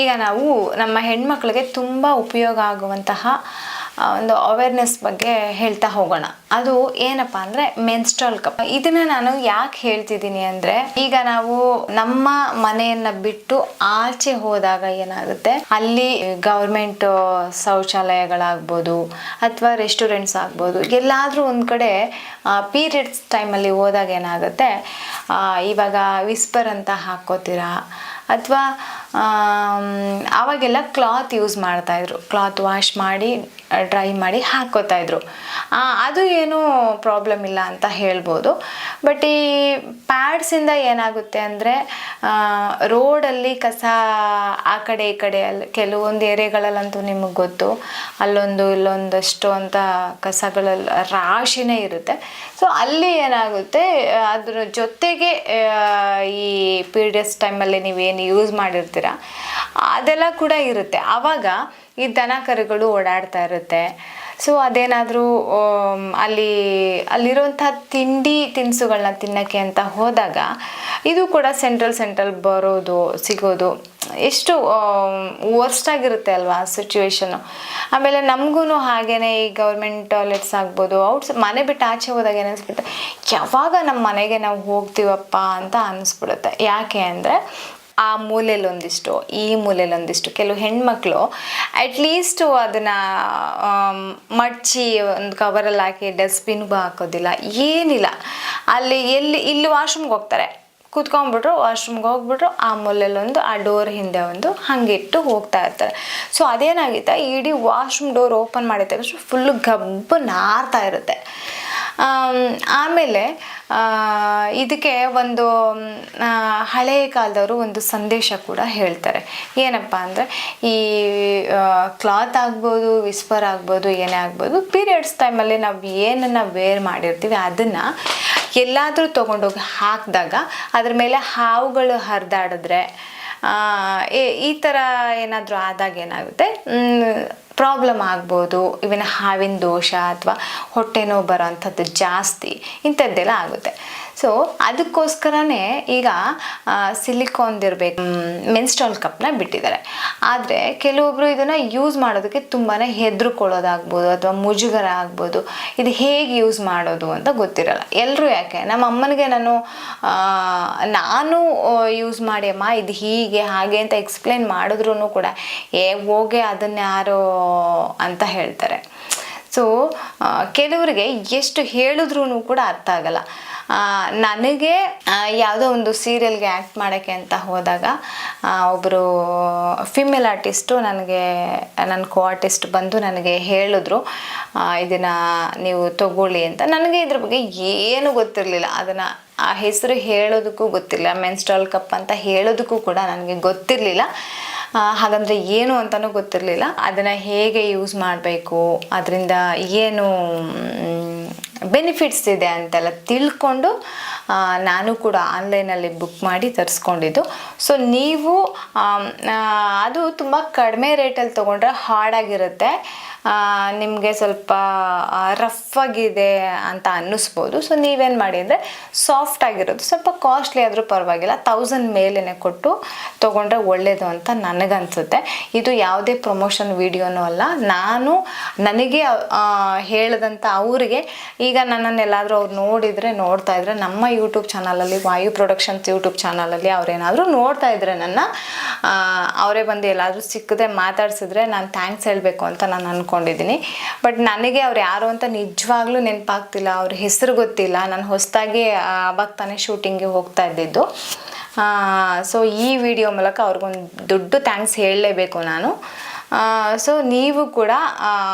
ಈಗ ನಾವು ನಮ್ಮ ಹೆಣ್ಮಕ್ಳಿಗೆ ತುಂಬ ಉಪಯೋಗ ಆಗುವಂತಹ ಒಂದು ಅವೇರ್ನೆಸ್ ಬಗ್ಗೆ ಹೇಳ್ತಾ ಹೋಗೋಣ. ಅದು ಏನಪ್ಪ ಅಂದರೆ ಮೆನ್ಸ್ಟ್ರಲ್ ಕಪ್. ಇದನ್ನು ನಾನು ಯಾಕೆ ಹೇಳ್ತಿದ್ದೀನಿ ಅಂದರೆ, ಈಗ ನಾವು ನಮ್ಮ ಮನೆಯನ್ನು ಬಿಟ್ಟು ಆಚೆ ಹೋದಾಗ ಏನಾಗುತ್ತೆ, ಅಲ್ಲಿ ಗೌರ್ಮೆಂಟ್ ಶೌಚಾಲಯಗಳಾಗ್ಬೋದು ಅಥವಾ ರೆಸ್ಟೋರೆಂಟ್ಸ್ ಆಗ್ಬೋದು, ಎಲ್ಲಾದರೂ ಒಂದು ಕಡೆ ಪೀರಿಯಡ್ಸ್ ಟೈಮಲ್ಲಿ ಹೋದಾಗ ಏನಾಗುತ್ತೆ, ಇವಾಗ ವಿಸ್ಪರ್ ಅಂತ ಹಾಕ್ಕೋತೀರಾ ಅಥವಾ ಆವಾಗೆಲ್ಲ ಕ್ಲಾತ್ ಯೂಸ್ ಮಾಡ್ತಾಯಿದ್ರು, ಕ್ಲಾತ್ ವಾಶ್ ಮಾಡಿ ಡ್ರೈ ಮಾಡಿ ಹಾಕ್ಕೋತಾಯಿದ್ರು. ಅದು ಏನೂ ಪ್ರಾಬ್ಲಮ್ ಇಲ್ಲ ಅಂತ ಹೇಳ್ಬೋದು. ಬಟ್ ಈ ಪ್ಯಾಡ್ಸಿಂದ ಏನಾಗುತ್ತೆ ಅಂದರೆ, ರೋಡಲ್ಲಿ ಕಸ ಆ ಕಡೆ ಈ ಕಡೆ ಕೆಲವೊಂದು ಏರಿಯಾಗಳಲ್ಲಂತೂ ನಿಮಗೆ ಗೊತ್ತು, ಅಲ್ಲೊಂದು ಇಲ್ಲೊಂದಷ್ಟು ಅಂತ ಕಸಗಳಲ್ಲಿ ರಾಶಿನೇ ಇರುತ್ತೆ. ಸೊ ಅಲ್ಲಿ ಏನಾಗುತ್ತೆ, ಅದ್ರ ಜೊತೆಗೆ ಈ ಪೀರಿಯಡ್ಸ್ ಟೈಮಲ್ಲಿ ನೀವೇನು ಯೂಸ್ ಮಾಡಿರ್ತೀರ ಅದೆಲ್ಲ ಕೂಡ ಇರುತ್ತೆ. ಆವಾಗ ಈ ದನ ಕರುಗಳು ಓಡಾಡ್ತಾ ಇರುತ್ತೆ. ಸೊ ಅದೇನಾದರೂ ಅಲ್ಲಿರುವಂಥ ತಿನಿಸುಗಳನ್ನ ತಿನ್ನೋಕ್ಕೆ ಅಂತ ಹೋದಾಗ ಇದು ಕೂಡ ಸೆಂಟ್ರಲ್ ಬರೋದು ಸಿಗೋದು ಎಷ್ಟು ವರ್ಸ್ಟ್ ಆಗಿರುತ್ತೆ ಅಲ್ವಾ ಸಿಚುವೇಶನ್ನು. ಆಮೇಲೆ ನಮಗೂ ಹಾಗೇ ಈ ಗೌರ್ಮೆಂಟ್ ಟಾಯ್ಲೆಟ್ಸ್ ಆಗ್ಬೋದು, ಮನೆ ಬಿಟ್ಟು ಆಚೆ ಹೋದಾಗ ಏನಿಸ್ಬಿಡುತ್ತೆ, ಯಾವಾಗ ನಮ್ಮ ಮನೆಗೆ ನಾವು ಹೋಗ್ತೀವಪ್ಪ ಅಂತ ಅನ್ನಿಸ್ಬಿಡುತ್ತೆ. ಯಾಕೆ ಅಂದರೆ, ಆ ಮೂಲೆಯಲ್ಲೊಂದಿಷ್ಟು ಈ ಮೂಲೆಯಲ್ಲೊಂದಿಷ್ಟು ಕೆಲವು ಹೆಣ್ಮಕ್ಳು ಅಟ್ಲೀಸ್ಟು ಅದನ್ನು ಮಡಚಿ ಒಂದು ಕವರಲ್ಲಿ ಹಾಕಿ ಡಸ್ಟ್ಬಿನ್ಗೂ ಹಾಕೋದಿಲ್ಲ, ಏನಿಲ್ಲ. ಇಲ್ಲಿ ವಾಶ್ರೂಮ್ಗೆ ಹೋಗ್ತಾರೆ, ಕೂತ್ಕೊಂಡ್ಬಿಟ್ರು ವಾಶ್ರೂಮ್ಗೆ ಹೋಗ್ಬಿಟ್ರು, ಆ ಮೂಲೆಯಲ್ಲೊಂದು ಆ ಡೋರ್ ಹಿಂದೆ ಒಂದು ಹಾಗಿಟ್ಟು ಹೋಗ್ತಾ ಇರ್ತಾರೆ. ಸೊ ಅದೇನಾಗುತ್ತೆ, ಇಡೀ ವಾಶ್ರೂಮ್ ಡೋರ್ ಓಪನ್ ಮಾಡಿದ ತಕ್ಷಣ ಫುಲ್ಲು ಗಬ್ಬು ನಾರ್ತಾ ಇರುತ್ತೆ. ಆಮೇಲೆ ಇದಕ್ಕೆ ಒಂದು ಹಳೆಯ ಕಾಲದವರು ಒಂದು ಸಂದೇಶ ಕೂಡ ಹೇಳ್ತಾರೆ. ಏನಪ್ಪ ಅಂದರೆ, ಈ ಕ್ಲಾತ್ ಆಗ್ಬೋದು, ವಿಸ್ಪರ್ ಆಗ್ಬೋದು, ಏನೇ ಆಗ್ಬೋದು, ಪೀರಿಯಡ್ಸ್ ಟೈಮಲ್ಲಿ ನಾವು ಏನನ್ನು ವೇರ್ ಮಾಡಿರ್ತೀವಿ ಅದನ್ನು ಎಲ್ಲಾದರೂ ತೊಗೊಂಡೋಗಿ ಹಾಕಿದಾಗ ಅದ್ರ ಮೇಲೆ ಹಾವುಗಳು ಹರಿದಾಡಿದ್ರೆ, ಈ ಥರ ಏನಾದರೂ ಆದಾಗ ಏನಾಗುತ್ತೆ, ಪ್ರಾಬ್ಲಮ್ ಆಗ್ಬೋದು. ಇವನ್ ಹಾವಿನ ದೋಷ ಅಥವಾ ಹೊಟ್ಟೆ ನೋವು ಬರೋ ಅಂಥದ್ದು ಜಾಸ್ತಿ ಇಂಥದ್ದೆಲ್ಲ ಆಗುತ್ತೆ. ಸೊ ಅದಕ್ಕೋಸ್ಕರನೇ ಈಗ ಸಿಲಿಕಾನ್ದಿರಬೇಕು ಮೆನ್ಸ್ಟ್ರಲ್ ಕಪ್ನ ಬಿಟ್ಟಿದ್ದಾರೆ. ಆದರೆ ಕೆಲವೊಬ್ಬರು ಇದನ್ನು ಯೂಸ್ ಮಾಡೋದಕ್ಕೆ ತುಂಬಾ ಹೆದರ್ಕೊಳ್ಳೋದಾಗ್ಬೋದು ಅಥವಾ ಮುಜುಗರ ಆಗ್ಬೋದು. ಇದು ಹೇಗೆ ಯೂಸ್ ಮಾಡೋದು ಅಂತ ಗೊತ್ತಿರಲ್ಲ ಎಲ್ಲರೂ. ಯಾಕೆ ನಮ್ಮ ಅಮ್ಮನಿಗೆ ನಾನು ಯೂಸ್ ಮಾಡಿ ಅಮ್ಮ ಇದು ಹೀಗೆ ಹಾಗೆ ಅಂತ ಎಕ್ಸ್ಪ್ಲೇನ್ ಮಾಡಿದ್ರೂ ಕೂಡ ಹೋಗಿ ಅದನ್ನು ಯಾರೋ ಅಂತ ಹೇಳ್ತಾರೆ. ಸೊ ಕೆಲವರಿಗೆ ಎಷ್ಟು ಹೇಳಿದ್ರೂ ಕೂಡ ಅರ್ಥ ಆಗಲ್ಲ. ನನಗೆ ಯಾವುದೋ ಒಂದು ಸೀರಿಯಲ್ಗೆ ಆ್ಯಕ್ಟ್ ಮಾಡೋಕ್ಕೆ ಅಂತ ಹೋದಾಗ ಒಬ್ಬರು ಫಿಮೇಲ್ ಆರ್ಟಿಸ್ಟು ನನ್ನ ಕೋ ಆರ್ಟಿಸ್ಟ್ ಬಂದು ನನಗೆ ಹೇಳಿದ್ರು, ಇದನ್ನು ನೀವು ತಗೊಳ್ಳಿ ಅಂತ. ನನಗೆ ಇದ್ರ ಬಗ್ಗೆ ಏನೂ ಗೊತ್ತಿರಲಿಲ್ಲ. ಅದನ್ನು ಆ ಹೆಸರು ಹೇಳೋದಕ್ಕೂ ಗೊತ್ತಿಲ್ಲ, ಮೆನ್ಸ್ಟ್ರಲ್ ಕಪ್ ಅಂತ ಹೇಳೋದಕ್ಕೂ ಕೂಡ ನನಗೆ ಗೊತ್ತಿರಲಿಲ್ಲ. ಹಾಗಂದರೆ ಏನು ಅಂತಲೂ ಗೊತ್ತಿರಲಿಲ್ಲ. ಅದನ್ನು ಹೇಗೆ ಯೂಸ್ ಮಾಡಬೇಕು, ಅದರಿಂದ ಏನು ಬೆನಿಫಿಟ್ಸ್ ಇದೆ ಅಂತೆಲ್ಲ ತಿಳ್ಕೊಂಡು ನಾನು ಕೂಡ ಆನ್ಲೈನಲ್ಲಿ ಬುಕ್ ಮಾಡಿ ತರಿಸ್ಕೊಂಡಿದ್ದು. ಸೊ ನೀವು ಅದು ತುಂಬ ಕಡಿಮೆ ರೇಟಲ್ಲಿ ತೊಗೊಂಡ್ರೆ ಹಾರ್ಡಾಗಿರುತ್ತೆ, ನಿಮಗೆ ಸ್ವಲ್ಪ ರಫ್ ಆಗಿದೆ ಅಂತ ಅನ್ನಿಸ್ಬೋದು. ಸೊ ನೀವೇನು ಮಾಡಿ ಅಂದರೆ, ಸಾಫ್ಟ್ ಆಗಿರೋದು ಸ್ವಲ್ಪ ಕಾಸ್ಟ್ಲಿ ಆದರೂ ಪರವಾಗಿಲ್ಲ, 1000 ಮೇಲೇ ಕೊಟ್ಟು ತೊಗೊಂಡ್ರೆ ಒಳ್ಳೆಯದು ಅಂತ ನನಗನ್ಸುತ್ತೆ. ಇದು ಯಾವುದೇ ಪ್ರಮೋಷನ್ ವಿಡಿಯೋನೂ ಅಲ್ಲ, ನನಗೆ ಹೇಳಿದಂಥ ಅವರಿಗೆ. ಈಗ ನನ್ನನ್ನೆಲ್ಲಾದರೂ ಅವ್ರು ನೋಡ್ತಾ ಇದ್ರೆ ನಮ್ಮ ಯೂಟ್ಯೂಬ್ ಚಾನಲಲ್ಲಿ, ವಾಯು ಪ್ರೊಡಕ್ಷನ್ಸ್ ಯೂಟ್ಯೂಬ್ ಚಾನಲಲ್ಲಿ ಅವ್ರೇನಾದರೂ ನೋಡ್ತಾ ಇದ್ರೆ ಅವರೇ ಬಂದು ಎಲ್ಲಾದರೂ ಸಿಕ್ಕಿದ್ರೆ ಮಾತಾಡ್ಸಿದ್ರೆ ನಾನು ಥ್ಯಾಂಕ್ಸ್ ಹೇಳಬೇಕು ಅಂತ ನಾನು ಅಂದ್ಕೊಂಡಿದ್ದೀನಿ. ಬಟ್ ನನಗೆ ಅವ್ರು ಯಾರು ಅಂತ ನಿಜವಾಗ್ಲೂ ನೆನಪಾಗ್ತಿಲ್ಲ, ಅವ್ರ ಹೆಸರು ಗೊತ್ತಿಲ್ಲ. ನಾನು ಹೊಸದಾಗಿ ಆವಾಗ ತಾನೇ ಶೂಟಿಂಗ್ಗೆ ಹೋಗ್ತಾ ಇದ್ದಿದ್ದು. ಸೊ ಈ ವಿಡಿಯೋ ಮೂಲಕ ಅವ್ರಿಗೊಂದು ದೊಡ್ಡ ಥ್ಯಾಂಕ್ಸ್ ಹೇಳಲೇಬೇಕು ನಾನು. ಸೊ ನೀವು ಕೂಡ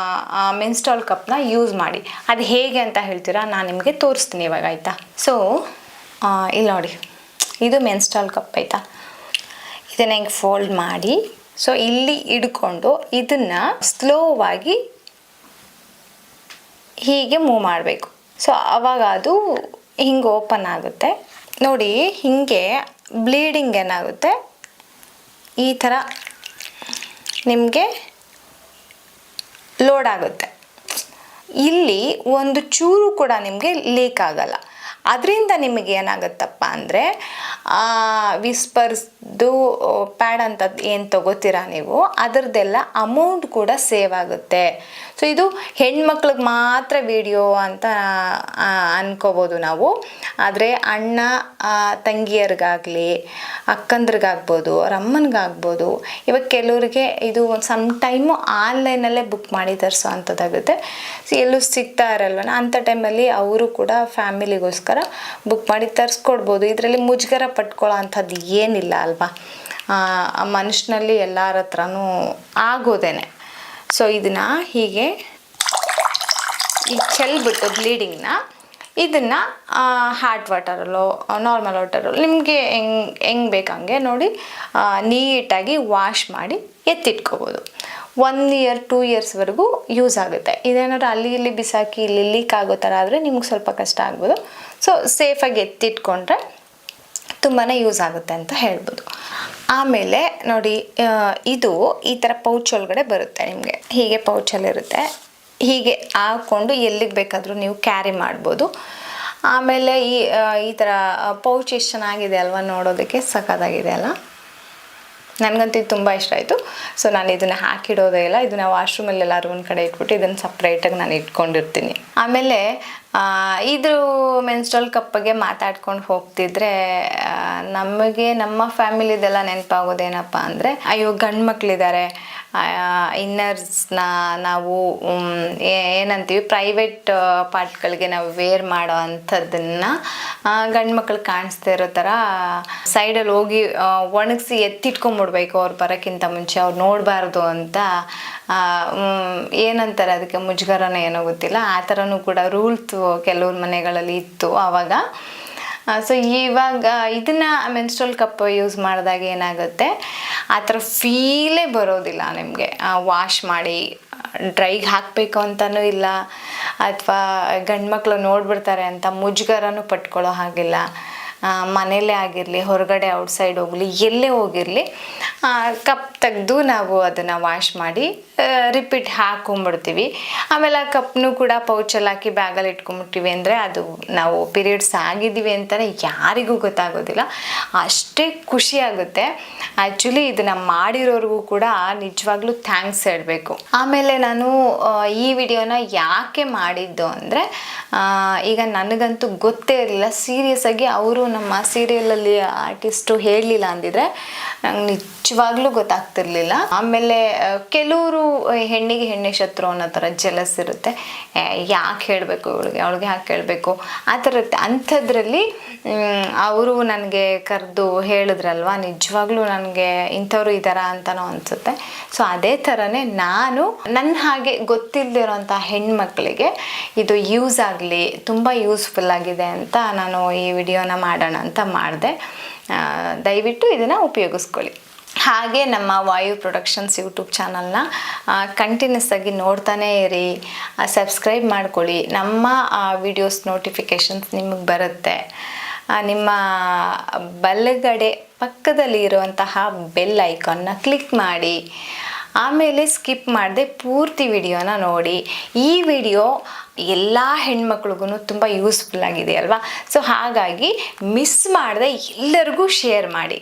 ಮೆನ್ಸ್ಟ್ರಲ್ ಕಪ್ನ ಯೂಸ್ ಮಾಡಿ. ಅದು ಹೇಗೆ ಅಂತ ಹೇಳ್ತೀರಾ, ನಾನು ನಿಮಗೆ ತೋರಿಸ್ತೀನಿ ಇವಾಗ, ಆಯಿತಾ? ಸೊ ಇಲ್ಲಿ ನೋಡಿ, ಇದು ಮೆನ್ಸ್ಟ್ರಲ್ ಕಪ್ ಆಯಿತಾ. ಇದನ್ನು ಹಿಂಗೆ ಫೋಲ್ಡ್ ಮಾಡಿ, ಸೊ ಇಲ್ಲಿ ಹಿಡ್ಕೊಂಡು ಇದನ್ನು ಸ್ಲೋವಾಗಿ ಹೀಗೆ ಮೂವ್ ಮಾಡಬೇಕು. ಸೊ ಆವಾಗ ಅದು ಹಿಂಗೆ ಓಪನ್ ಆಗುತ್ತೆ ನೋಡಿ. ಹೀಗೆ ಬ್ಲೀಡಿಂಗ್ ಏನಾಗುತ್ತೆ, ಈ ಥರ ನಿಮಗೆ ಲೋಡ್ ಆಗುತ್ತೆ. ಇಲ್ಲಿ ಒಂದು ಚೂರು ಕೂಡ ನಿಮಗೆ ಲೀಕ್ ಆಗಲ್ಲ. ಅದರಿಂದ ನಿಮಗೆ ಏನಾಗುತ್ತಪ್ಪ ಅಂದರೆ, ವಿಸ್ಪರ್ಸ್ದು ಪ್ಯಾಡ್ ಅಂತದ್ದು ಏನು ತಗೋತೀರಾ ನೀವು ಅದರದ್ದೆಲ್ಲ ಅಮೌಂಟ್ ಕೂಡ ಸೇವ್ ಆಗುತ್ತೆ. ಸೊ ಇದು ಹೆಣ್ಮಕ್ಳಿಗೆ ಮಾತ್ರ ವಿಡಿಯೋ ಅಂತ ಅನ್ಕೋಬೋದು ನಾವು. ಆದರೆ ಅಣ್ಣ ತಂಗಿಯರಿಗಾಗಲಿ, ಅಕ್ಕಂದ್ರಿಗಾಗ್ಬೋದು, ಅವ್ರ ಅಮ್ಮನಿಗಾಗ್ಬೋದು, ಇವಾಗ ಕೆಲವ್ರಿಗೆ ಇದು ಸಮ್ ಟೈಮು ಆನ್ಲೈನಲ್ಲೇ ಬುಕ್ ಮಾಡಿ ತರಿಸೋ ಅಂಥದ್ದಾಗುತ್ತೆ. ಎಲ್ಲೂ ಸಿಗ್ತಾ ಇರಲ್ವನ ಅಂಥ ಟೈಮಲ್ಲಿ ಅವರು ಕೂಡ ಫ್ಯಾಮಿಲಿಗೋಸ್ಕರ ಬುಕ್ ಮಾಡಿ ತರಿಸ್ಕೊಡ್ಬೋದು. ಇದರಲ್ಲಿ ಮುಜುಗರ ಪಟ್ಕೊಳ್ಳೋ ಅಂಥದ್ದು ಏನಿಲ್ಲ ಅಲ್ವಾ. ಮನುಷ್ಯನಲ್ಲಿ ಎಲ್ಲರ ಹತ್ರನೂ ಆಗೋದೇನೆ. ಸೊ ಇದನ್ನು ಹೀಗೆ ಈ ಚೆಲ್ಬಿಟ್ಟು ಬ್ಲೀಡಿಂಗ್ನ ಇದನ್ನು ಹಾಟ್ ವಾಟರಲ್ಲೋ ನಾರ್ಮಲ್ ವಾಟರಲ್ಲೋ ನಿಮಗೆ ಹೆಂಗೆ ಬೇಕಂಗೆ ನೋಡಿ ನೀಟಾಗಿ ವಾಶ್ ಮಾಡಿ ಎತ್ತಿಟ್ಕೋಬೋದು. 1 year 2 yearsವರೆಗೂ ಯೂಸ್ ಆಗುತ್ತೆ. ಇದೇನಾದ್ರು ಅಲ್ಲಿ ಇಲ್ಲಿ ಬಿಸಾಕಿ ಇಲ್ಲಿ ಲೀಕ್ ಆಗೋ ಥರ ಆದರೆ ನಿಮ್ಗೆ ಸ್ವಲ್ಪ ಕಷ್ಟ ಆಗ್ಬೋದು. ಸೊ ಸೇಫಾಗಿ ಎತ್ತಿಟ್ಕೊಂಡ್ರೆ ತುಂಬಾ ಯೂಸ್ ಆಗುತ್ತೆ ಅಂತ ಹೇಳ್ಬೋದು. ಆಮೇಲೆ ನೋಡಿ ಇದು ಈ ಥರ ಪೌಚ್ ಒಳಗಡೆ ಬರುತ್ತೆ. ನಿಮಗೆ ಹೀಗೆ ಪೌಚಲ್ಲಿರುತ್ತೆ. ಹೀಗೆ ಹಾಕ್ಕೊಂಡು ಎಲ್ಲಿಗೆ ಬೇಕಾದರೂ ನೀವು ಕ್ಯಾರಿ ಮಾಡ್ಬೋದು. ಆಮೇಲೆ ಈ ಥರ ಪೌಚ್ ಎಷ್ಟು ಚೆನ್ನಾಗಿದೆ ಅಲ್ವಾ, ನೋಡೋದಕ್ಕೆ ಸಖತ್ತಾಗಿದೆ ಅಲ್ಲ. ನನಗಂತೂ ಇದು ತುಂಬ ಇಷ್ಟ ಆಯಿತು. ಸೊ ನಾನು ಇದನ್ನು ಹಾಕಿಡೋದೇ ಇಲ್ಲ, ಇದನ್ನು ವಾಶ್ರೂಮಲ್ಲಿ ಎಲ್ಲರೂ ಒಂದು ಕಡೆ ಇಟ್ಬಿಟ್ಟು ಇದನ್ನು ಸಪ್ರೇಟಾಗಿ ನಾನು ಇಟ್ಕೊಂಡಿರ್ತೀನಿ. ಆಮೇಲೆ ಇದು ಮೆನ್ಸ್ಟ್ರಲ್ ಕಪ್ ಬಗ್ಗೆ ಮಾತಾಡ್ಕೊಂಡು ಹೋಗ್ತಿದ್ರೆ ನಮಗೆ ನಮ್ಮ ಫ್ಯಾಮಿಲಿದೆಲ್ಲ ನೆನಪಾಗೋದೇನಪ್ಪ ಅಂದರೆ, ಅಯ್ಯೋ ಗಂಡು ಮಕ್ಕಳಿದ್ದಾರೆ, ಇನ್ನರ್ಸ್ನ ನಾವು ಏನಂತೀವಿ ಪ್ರೈವೇಟ್ ಪಾರ್ಟ್ಗಳಿಗೆ ನಾವು ವೇರ್ ಮಾಡೋ ಅಂಥದ್ದನ್ನು ಗಂಡು ಮಕ್ಕಳು ಕಾಣಿಸ್ತಾ ಇರೋ ಥರ ಸೈಡಲ್ಲಿ ಹೋಗಿ ಒಣಗಿಸಿ ಎತ್ತಿಟ್ಕೊಂಬಿಡ್ಬೇಕು ಅವ್ರು ಬರೋಕ್ಕಿಂತ ಮುಂಚೆ, ಅವ್ರು ನೋಡಬಾರ್ದು ಅಂತ ಏನಂತಾರೆ ಅದಕ್ಕೆ ಮುಜುಗರನ ಏನೋ ಗೊತ್ತಿಲ್ಲ, ಆ ಥರನೂ ಕೂಡ ರೂಲ್ಸು ಕೆಲವ್ರ ಮನೆಗಳಲ್ಲಿ ಇತ್ತು ಆವಾಗ. ಸೊ ಇವಾಗ ಇದನ್ನು ಮೆನ್ಸ್ಟ್ರಲ್ ಕಪ್ ಯೂಸ್ ಮಾಡಿದಾಗ ಏನಾಗುತ್ತೆ, ಆ ಥರ ಫೀಲೇ ಬರೋದಿಲ್ಲ ನಿಮಗೆ. ವಾಶ್ ಮಾಡಿ ಡ್ರೈಗೆ ಹಾಕಬೇಕು ಅಂತಲೂ ಇಲ್ಲ, ಅಥವಾ ಗಂಡು ಮಕ್ಕಳು ನೋಡ್ಬಿಡ್ತಾರೆ ಅಂತ ಮುಜುಗರನೂ ಪಟ್ಕೊಳ್ಳೋ ಹಾಗಿಲ್ಲ. ಮನೇಲೇ ಆಗಿರಲಿ, ಹೊರಗಡೆ ಔಟ್ಸೈಡ್ ಹೋಗಲಿ, ಎಲ್ಲೇ ಹೋಗಿರಲಿ ಕಪ್ ತೆಗೆದು ನಾವು ಅದನ್ನು ವಾಶ್ ಮಾಡಿ ರಿಪೀಟ್ ಹಾಕ್ಕೊಂಬಿಡ್ತೀವಿ. ಆಮೇಲೆ ಆ ಕಪ್ನು ಕೂಡ ಪೌಚಲ್ಲಿ ಹಾಕಿ ಬ್ಯಾಗಲ್ಲಿ ಇಟ್ಕೊಂಬಿಡ್ತೀವಿ ಅಂದರೆ ಅದು ನಾವು ಪೀರಿಯಡ್ಸ್ ಆಗಿದ್ದೀವಿ ಅಂತಲೇ ಯಾರಿಗೂ ಗೊತ್ತಾಗೋದಿಲ್ಲ. ಅಷ್ಟೇ ಖುಷಿ ಆಗುತ್ತೆ. ಆ್ಯಕ್ಚುಲಿ ಇದನ್ನು ಮಾಡಿರೋರಿಗೂ ಕೂಡ ನಿಜವಾಗ್ಲೂ ಥ್ಯಾಂಕ್ಸ್ ಹೇಳಬೇಕು. ಆಮೇಲೆ ನಾನು ಈ ವಿಡಿಯೋನ ಯಾಕೆ ಮಾಡಿದ್ದು ಅಂದರೆ, ಈಗ ನನಗಂತೂ ಗೊತ್ತೇ ಇರಲಿಲ್ಲ ಸೀರಿಯಸ್ ಆಗಿ. ಅವರು ನಮ್ಮ ಸೀರಿಯಲಲ್ಲಿ ಆರ್ಟಿಸ್ಟು ಹೇಳಲಿಲ್ಲ ಅಂದಿದ್ರೆ ನಂಗೆ ನಿಜವಾಗ್ಲೂ ಗೊತ್ತಾಗ್ತಿರ್ಲಿಲ್ಲ. ಆಮೇಲೆ ಕೆಲವರು ಹೆಣ್ಣಿಗೆ ಹೆಣ್ಣೆ ಶತ್ರು ಅನ್ನೋ ಥರ ಜಲಸ್ ಇರುತ್ತೆ, ಯಾಕೆ ಹೇಳಬೇಕು ಅವಳಿಗೆ ಯಾಕೆ ಹೇಳಬೇಕು ಆ ಥರ ಇರುತ್ತೆ. ಅಂಥದ್ರಲ್ಲಿ ಅವರು ನನಗೆ ಕರೆದು ಹೇಳಿದ್ರಲ್ವ, ನಿಜವಾಗ್ಲೂ ನನಗೆ ಇಂಥವ್ರು ಇದ್ದಾರಾ ಅಂತನೋ ಅನಿಸುತ್ತೆ. ಸೊ ಅದೇ ಥರನೇ ನಾನು ನನ್ನ ಹಾಗೆ ಗೊತ್ತಿಲ್ಲದಿರೋಂಥ ಹೆಣ್ಮಕ್ಳಿಗೆ ಇದು ಯೂಸ್ ಆಗಲಿ, ತುಂಬ ಯೂಸ್ಫುಲ್ ಆಗಿದೆ ಅಂತ ನಾನು ಈ ವಿಡಿಯೋನ ಮಾಡೋಣ ಅಂತ ಮಾಡಿದೆ. ದಯವಿಟ್ಟು ಇದನ್ನು ಉಪಯೋಗಿಸ್ಕೊಳ್ಳಿ. ಹಾಗೆ ನಮ್ಮ ವಾಯು ಪ್ರೊಡಕ್ಷನ್ಸ್ ಯೂಟ್ಯೂಬ್ ಚಾನಲ್ನ ಕಂಟಿನ್ಯೂಸ್ ಆಗಿ ನೋಡ್ತಾನೇ ಇರಿ, ಸಬ್ಸ್ಕ್ರೈಬ್ ಮಾಡ್ಕೊಳ್ಳಿ. ನಮ್ಮ ವಿಡಿಯೋಸ್ ನೋಟಿಫಿಕೇಷನ್ಸ್ ನಿಮಗೆ ಬರುತ್ತೆ. ನಿಮ್ಮ ಬಲಗಡೆ ಪಕ್ಕದಲ್ಲಿ ಇರುವಂತಹ ಬೆಲ್ ಐಕಾನ್ನ ಕ್ಲಿಕ್ ಮಾಡಿ. ಆಮೇಲೆ ಸ್ಕಿಪ್ ಮಾಡದೆ ಪೂರ್ತಿ ವಿಡಿಯೋನ ನೋಡಿ. ಈ ವಿಡಿಯೋ ಎಲ್ಲ ಹೆಣ್ಮಕ್ಳಿಗೂ ತುಂಬ ಯೂಸ್ಫುಲ್ ಆಗಿದೆ ಅಲ್ವಾ. ಸೊ ಹಾಗಾಗಿ ಮಿಸ್ ಮಾಡದೆ ಎಲ್ಲರಿಗೂ ಶೇರ್ ಮಾಡಿ.